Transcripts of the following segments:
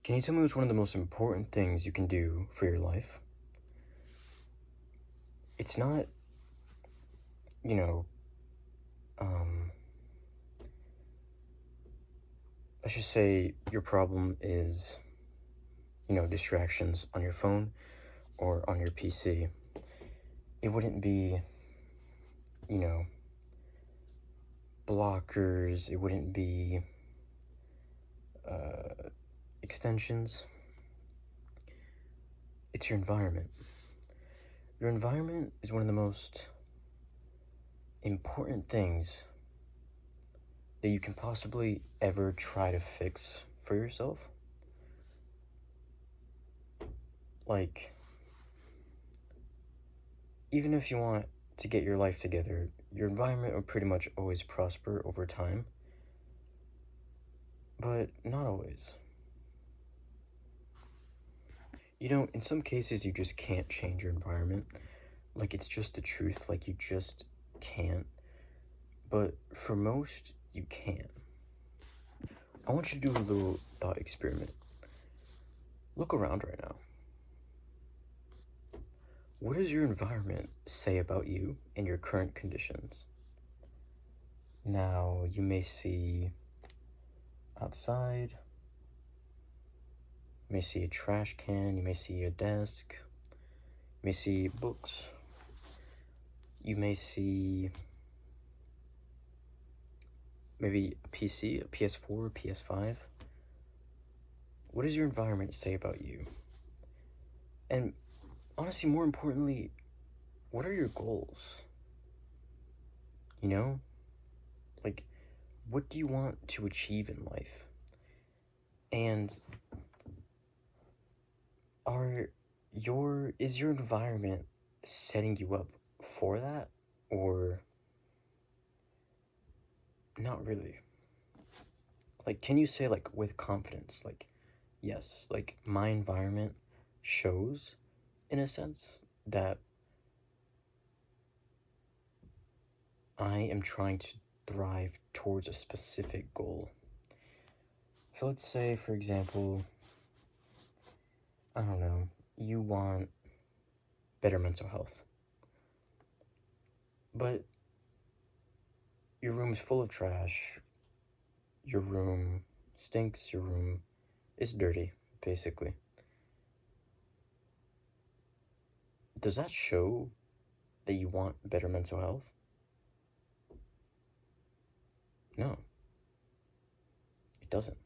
Can you tell me what's one of the most important things you can do for your life? It's not, you know, um, let's just say your problem is, distractions on your phone or on your PC. It wouldn't be, you know, blockers, it wouldn't be extensions. It's your environment. Your environment is one of the most important things that you can possibly ever try to fix for yourself. Like, even if you want to get your life together, your environment will pretty much always prosper over time, but not always. In some cases, you just can't change your environment. Like, it's just the truth. Like, you just can't. But for most, you can. I want you to do a little thought experiment. Look around right now. What does your environment say about you and your current conditions? Now, you may see outside, you may see a trash can, you may see a desk, you may see books, you may see maybe a PC, a PS4, PS5. What does your environment say about you? And honestly, more importantly, what are your goals? Like, what do you want to achieve in life? And is your environment setting you up for that, or not really? Like, can you say, like, with confidence, like, yes, like, my environment shows, in a sense, that I am trying to thrive towards a specific goal. So let's say, for example, I don't know, you want better mental health, but your room is full of trash, your room stinks, your room is dirty, basically. Does that show that you want better mental health? No, it doesn't.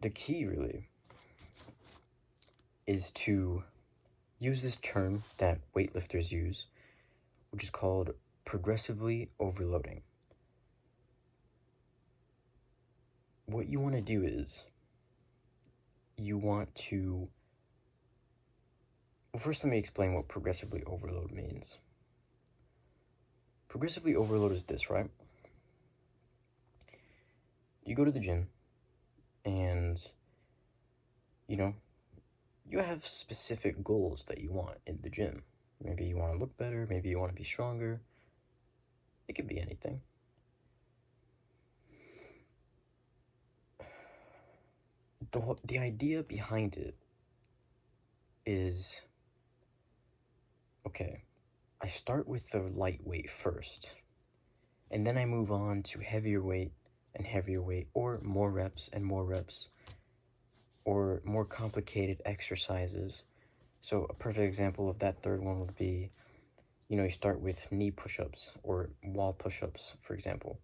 The key, really, is to use this term that weightlifters use, which is called progressively overloading. What you want to do is, you want to... Well, first let me explain what progressively overload means. Progressively overload is this, right? You go to the gym, and, you have specific goals that you want in the gym. Maybe you want to look better, maybe you want to be stronger. It could be anything. The idea behind it is, okay, I start with the lightweight first, and then I move on to heavier weight and heavier weight, or more reps and more reps, or more complicated exercises. So a perfect example of that third one would be, you start with knee push-ups or wall push-ups, for example,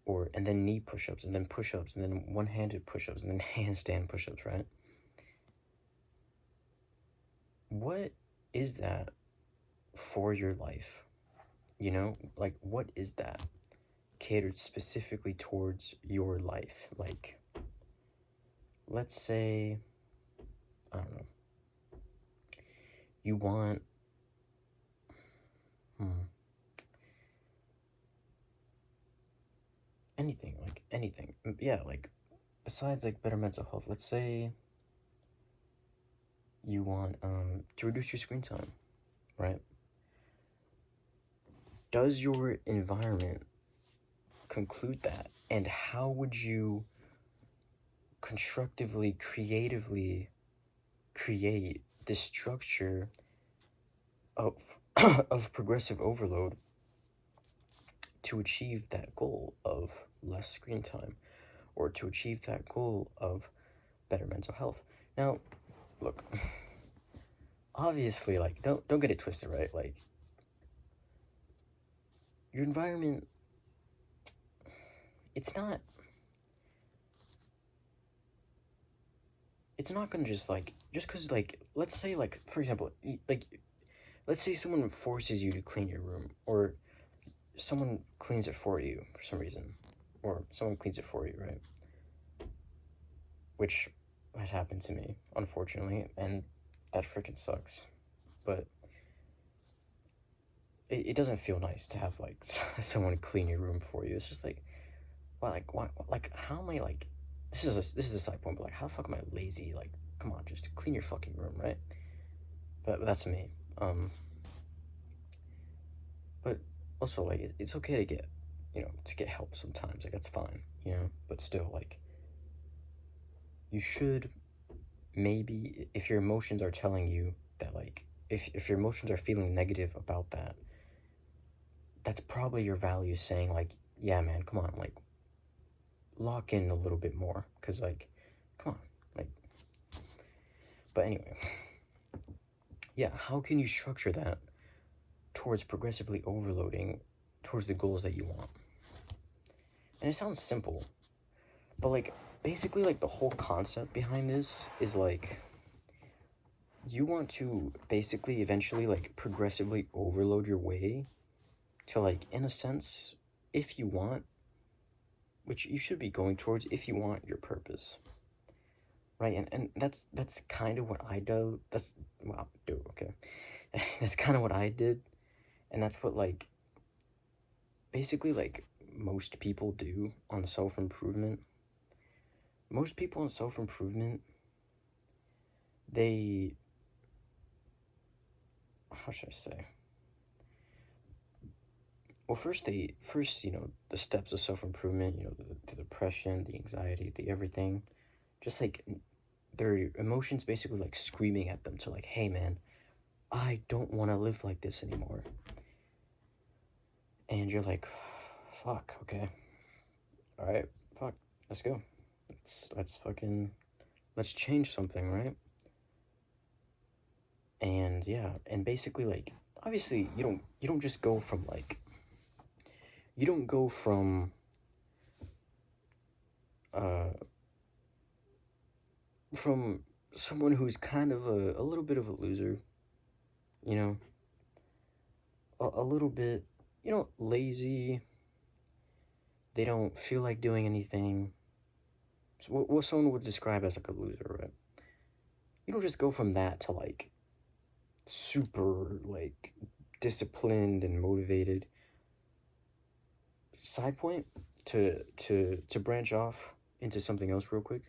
and then knee push-ups, and then push-ups, and then one-handed push-ups, and then handstand push-ups, right? What is that for your life? Like, what is that catered specifically towards your life? Like, let's say, I don't know, you want, anything. Yeah, like, besides, like, better mental health, let's say you want to reduce your screen time, right? Does your environment conclude that? And how would you constructively, creatively create this structure of of progressive overload to achieve that goal of less screen time, or to achieve that goal of better mental health? Now, look, obviously, like, don't get it twisted, right? Like, your environment, it's not gonna just like, just because, like, let's say, like, for example, like, let's say someone forces you to clean your room, or someone cleans it for you for some reason, or someone cleans it for you, right? Which has happened to me, unfortunately, and that freaking sucks. But it doesn't feel nice to have, like, someone clean your room for you. It's just like, why, like, how am I, like, this is a side point, but, like, how the fuck am I lazy? Like, come on, just clean your fucking room, right? But that's me. But also, like, it's okay to get, to get help sometimes. Like, that's fine, but still, like, you should, maybe, if your emotions are telling you that, like, if your emotions are feeling negative about that, that's probably your values saying, like, yeah, man, come on, like, lock in a little bit more, because, like, come on, like. But anyway, yeah, how can you structure that towards progressively overloading towards the goals that you want? And it sounds simple, but, like, basically, like, the whole concept behind this is, like, you want to basically eventually, like, progressively overload your way to, like, in a sense, if you want, which you should be going towards, if you want your purpose, right? And that's kind of what I do. Okay. That's kind of what I did, and that's what, like, basically, like, most people do on self-improvement. Most people on self-improvement, they, how should I say? Well, first, the steps of self-improvement, the depression, the anxiety, the everything, just, like, their emotions basically, like, screaming at them to, like, hey, man, I don't want to live like this anymore. And you're like, fuck, okay. All right, fuck, let's go. Let's change something, right? And yeah, and basically, like, obviously, you don't just go from, like, you don't go uh from someone who's kind of a little bit of a loser, you know, a little bit, lazy. They don't feel like doing anything. So what someone would describe as, like, a loser, right? You don't just go from that to, like, super, like, disciplined and motivated. Side point, to branch off into something else real quick.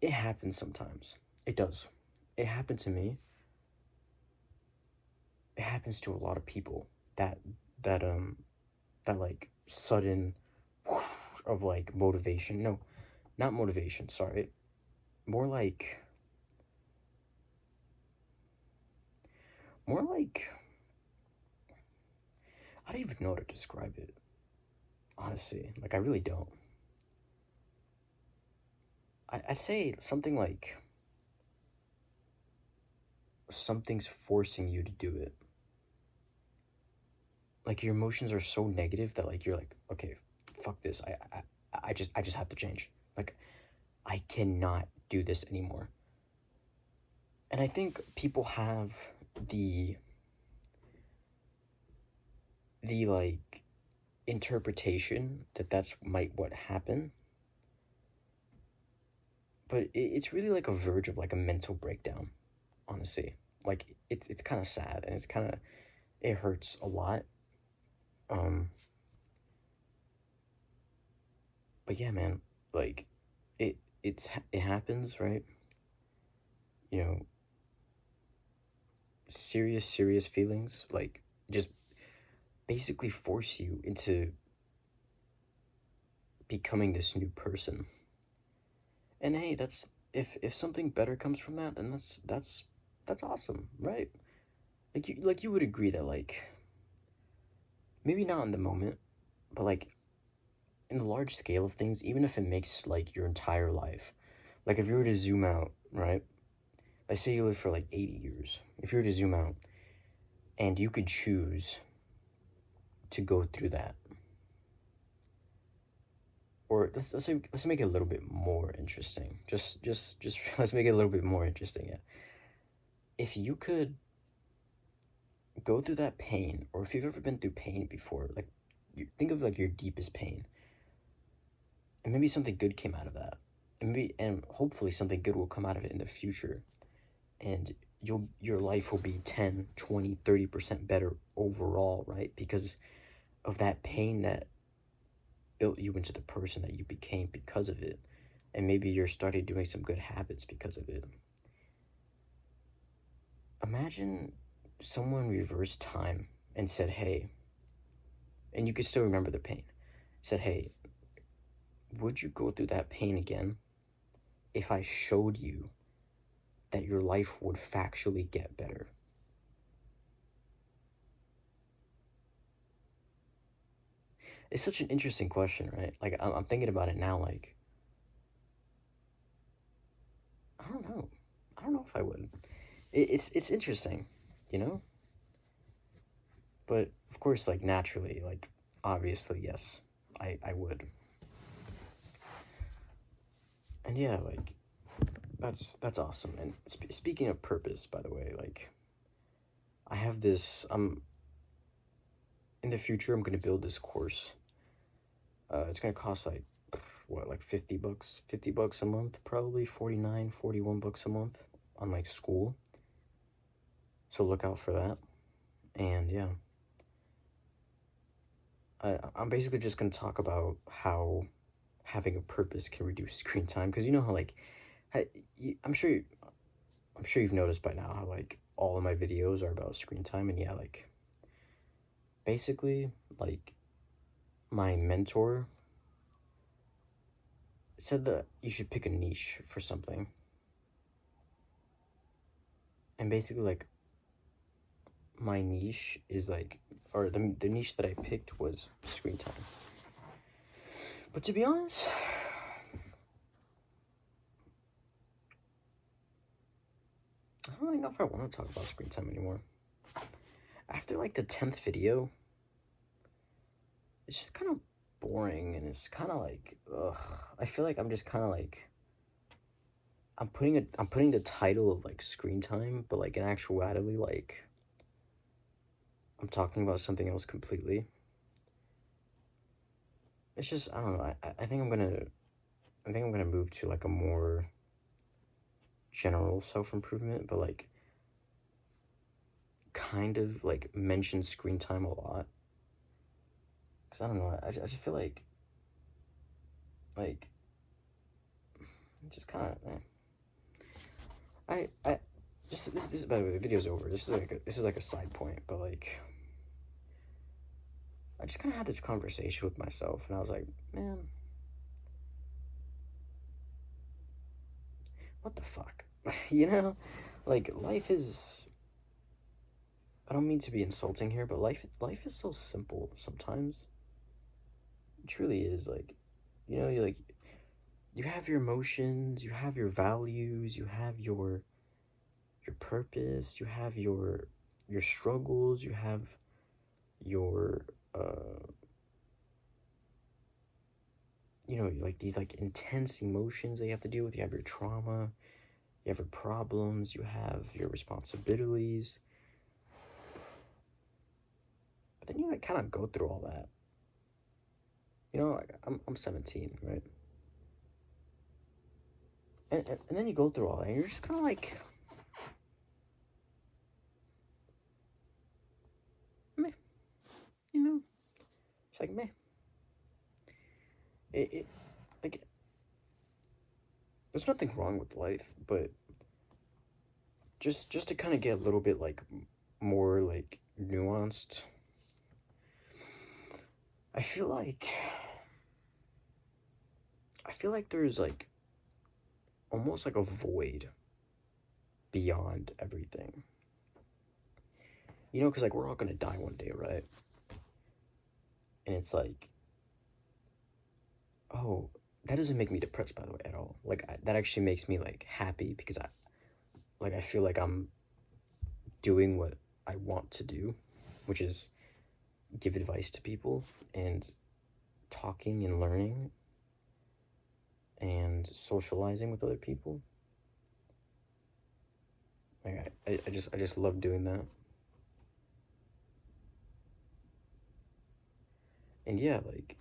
It happens sometimes. It does. It happened to me. It happens to a lot of people, that that um that, like, sudden whoosh of, like, motivation. No, not motivation, sorry. More like more like I don't even know how to describe it. Honestly, like, I really don't. I'd say something like something's forcing you to do it. Like, your emotions are so negative that, like, you're like, okay, fuck this. I just have to change. Like, I cannot do this anymore. And I think people have the like, interpretation that that's might what happen, but it's really, like, a verge of, like, a mental breakdown, honestly. Like, it's kind of sad, and it hurts a lot. um but yeah, man, like, it happens, right? you know serious feelings, like, just basically force you into becoming this new person. And hey, that's if something better comes from that, then that's awesome, right? Like you would agree that like maybe not in the moment, but like in the large scale of things, even if it makes like your entire life, like if you were to zoom out, right? Let's say you live for like 80 years. If you were to zoom out and you could choose to go through that, or let's make it a little bit more interesting. Just let's make it a little bit more interesting. Yeah. If you could go through that pain, or if you've ever been through pain before, like you think of like your deepest pain, and maybe something good came out of that, and hopefully something good will come out of it in the future, and your life will be 10, 20, 30% better overall, right? Because of that pain that built you into the person that you became because of it. And maybe you're started doing some good habits because of it. Imagine someone reversed time and said, hey, and you could still remember the pain, said, hey, would you go through that pain again if I showed you that your life would factually get better? It's such an interesting question, right? Like, I'm thinking about it now, like, I don't know. I don't know if I would. It's interesting, you know? But, of course, like, naturally, like, obviously, yes, I would. And yeah, like, that's awesome. And speaking of purpose, by the way, like, I have this, in the future, I'm gonna build this course. It's gonna cost like what, like $50, $50 a month, probably 49, 41 bucks a month on like school. So look out for that. And yeah, I'm basically just gonna talk about how having a purpose can reduce screen time, because you know how like, I'm sure I'm sure you've noticed by now how like all of my videos are about screen time. And yeah, like basically like my mentor said that you should pick a niche for something. And basically like my niche is like, or the niche that I picked was screen time. But to be honest, I don't really know if I want to talk about screen time anymore. After like the 10th video, it's just kind of boring, and it's kind of like, ugh. I feel like I'm just kind of like, I'm putting the title of like screen time, but like in actuality, like I'm talking about something else completely. It's just, I don't know. I think I'm gonna move to like a more general self improvement, but like kind of like mention screen time a lot. Cause I don't know. I just feel like just kind of. I just this by the way, the video's over. This is like a side point, but like I just kind of had this conversation with myself, and I was like, man, what the fuck, you know, like life is. I don't mean to be insulting here, but life is so simple sometimes. It truly is. Like, you know, you have your emotions, you have your values, you have your purpose, you have your struggles, you have your you know, like these like intense emotions that you have to deal with. You have your trauma, you have your problems, you have your responsibilities. But then you like kind of go through all that. You know, like I'm 17, right? And then you go through all that, and you're just kind of like, meh, you know? It's like meh. It like there's nothing wrong with life, but just to kind of get a little bit like more like nuanced. I feel like there's like almost like a void beyond everything. You know, because like we're all gonna die one day, right? And it's like, oh, that doesn't make me depressed, by the way, at all. Like that actually makes me like happy because I feel like I'm doing what I want to do, which is give advice to people and talking and learning and socializing with other people. Like I just love doing that. And yeah, like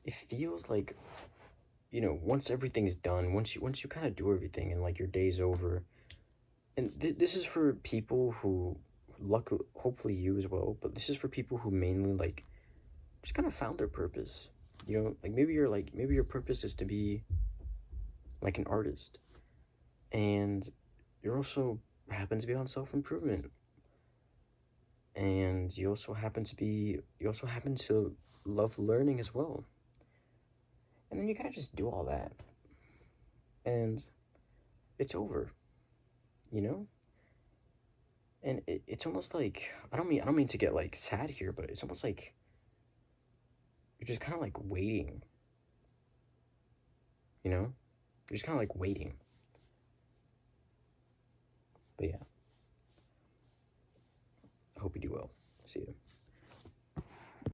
it feels like, you know, once everything's done, once you kind of do everything and like your day's over, and this is for people who, luckily, hopefully you as well, but this is for people who mainly like just kind of found their purpose. You know, like maybe your purpose is to be like an artist, and you're also happen to be on self improvement, and you also happen to love learning as well, and then you kind of just do all that, and it's over, you know. And it's almost like I don't mean to get like sad here, but it's almost like you're just kind of like waiting, you know. You're just kind of like waiting. But yeah, I hope you do well. See you.